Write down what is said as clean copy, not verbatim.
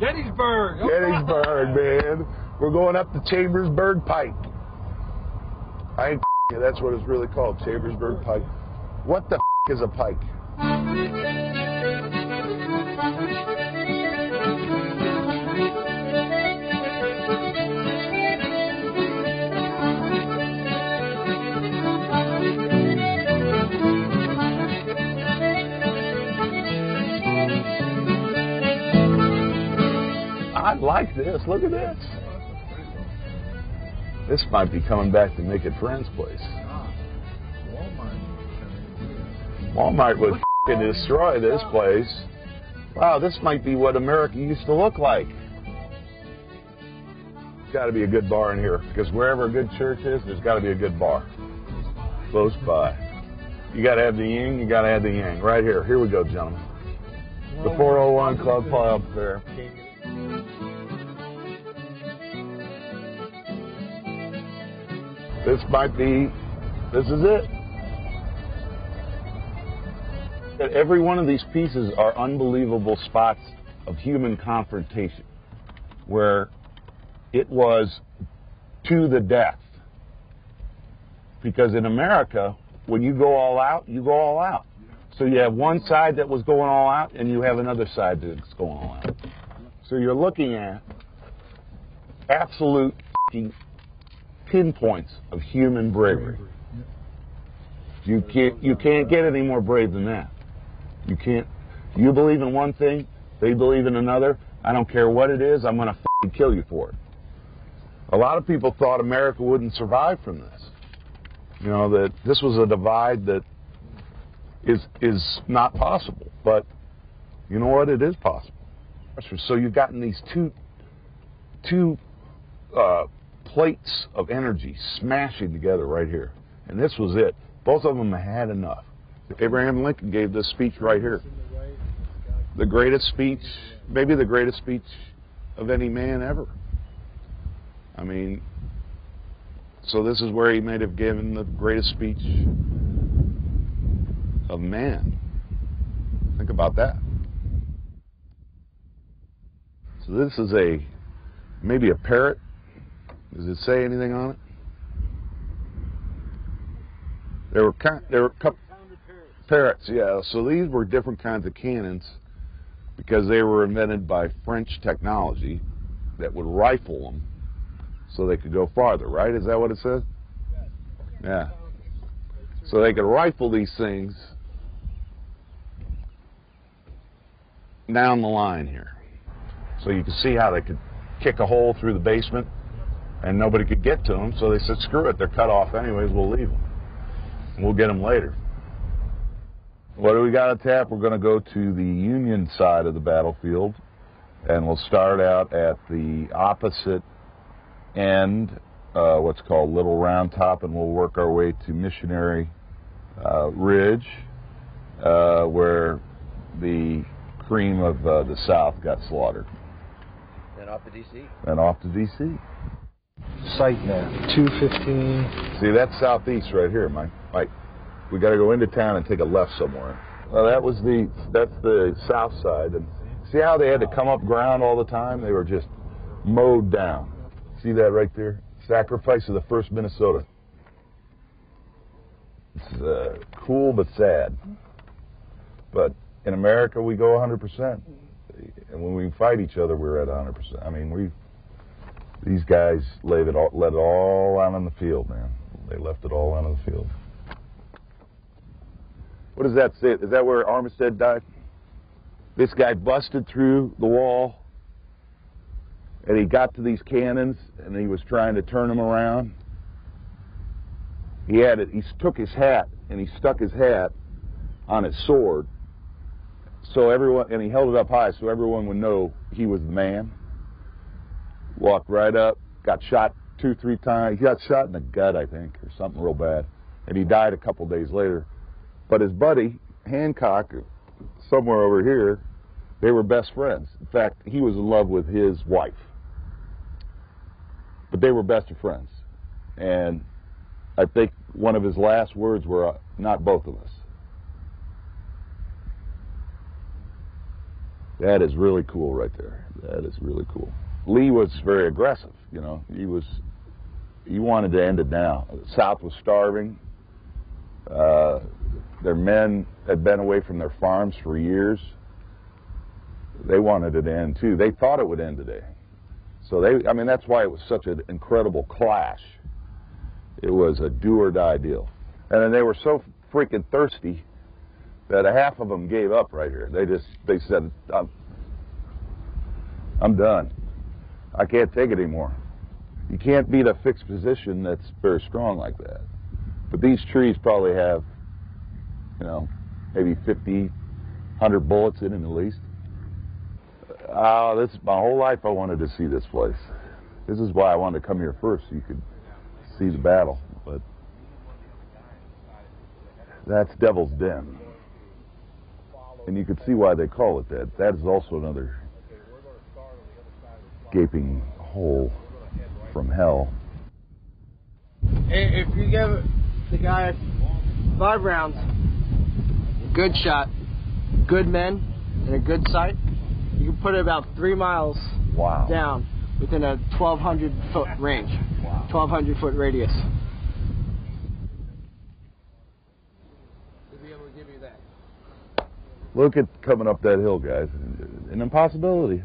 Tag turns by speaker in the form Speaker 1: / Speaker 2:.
Speaker 1: Gettysburg.
Speaker 2: Gettysburg, man. We're going up the Chambersburg Pike. I ain't that's what it's really called, Chambersburg Pike. What the is a pike? I like this. Look at this. This might be coming back to Make It Friends place. Walmart would destroy this place. Wow, this might be what America used to look like. There's got to be a good bar in here, because wherever a good church is, there's got to be a good bar close by. You got to have the yin, you got to have the yang. Right here. Here we go, gentlemen. The 401 Club Pub there. This might be, this is it. Every one of these pieces are unbelievable spots of human confrontation, where it was to the death. Because in America, when you go all out, you go all out. So you have one side that was going all out, and you have another side that's going all out. So you're looking at absolute pinpoints of human bravery. You can't get any more brave than that. You can't. You believe in one thing, they believe in another. I don't care what it is, I'm going to kill you for it. A lot of people thought America wouldn't survive from this. You know, that this was a divide that is not possible. But you know what? It is possible. So you've gotten these two plates of energy smashing together right here. And this was it. Both of them had enough. Abraham Lincoln gave this speech right here. The greatest speech, maybe the greatest speech of any man ever. I mean, so this is where he may have given the greatest speech of man. Think about that. So this is maybe a parrot. Does it say anything on it? There were a couple parrots, yeah. So these were different kinds of cannons because they were invented by French technology that would rifle them so they could go farther, right? Is that what it says? Yeah. So they could rifle these things down the line here. So you can see how they could kick a hole through the basement and nobody could get to them. So they said, screw it, they're cut off anyways, we'll leave them. We'll get them later. What do we got to tap? We're going to go to the Union side of the battlefield, and we'll start out at the opposite end, what's called Little Round Top, and we'll work our way to Missionary Ridge, where the cream of the South got slaughtered.
Speaker 3: And off to D.C.
Speaker 2: And off to D.C.
Speaker 1: Site map, 215.
Speaker 2: See, that's southeast right here, Mike. We got to go into town and take a left somewhere. Well, that's the south side. And see how they had to come up ground all the time? They were just mowed down. See that right there? Sacrifice of the 1st Minnesota. It's cool but sad. But in America, we go 100%. And when we fight each other, we're at 100%. I mean, these guys let it all out on the field, man. They left it all out on the field. What does that say? Is that where Armistead died? This guy busted through the wall, and he got to these cannons, and he was trying to turn them around. He took his hat, and he stuck his hat on his sword, and he held it up high so everyone would know he was the man. Walked right up, got shot 2-3 times. He got shot in the gut, I think, or something real bad, and he died a couple days later. But his buddy, Hancock, somewhere over here, they were best friends. In fact, he was in love with his wife. But they were best of friends. And I think one of his last words were, not both of us. That is really cool right there. That is really cool. Lee was very aggressive, you know. He wanted to end it now. The South was starving. Their men had been away from their farms for years. They wanted it to end too. They thought it would end today. So I mean, that's why it was such an incredible clash. It was a do or die deal. And then they were so freaking thirsty that a half of them gave up right here. They said, I'm done. I can't take it anymore. You can't beat a fixed position that's very strong like that. But these trees probably have, you know, maybe 50, 100 bullets in them at least. This my whole life I wanted to see this place. This is why I wanted to come here first, so you could see the battle. But that's Devil's Den. And you could see why they call it that. That is also another gaping hole from hell.
Speaker 4: If you give the guy 5 rounds, good shot, good men, and a good sight, you can put it about 3 miles down within a 1,200-foot range, 1,200-foot radius. To be able to give you that.
Speaker 2: Look at coming up that hill, guys. An impossibility.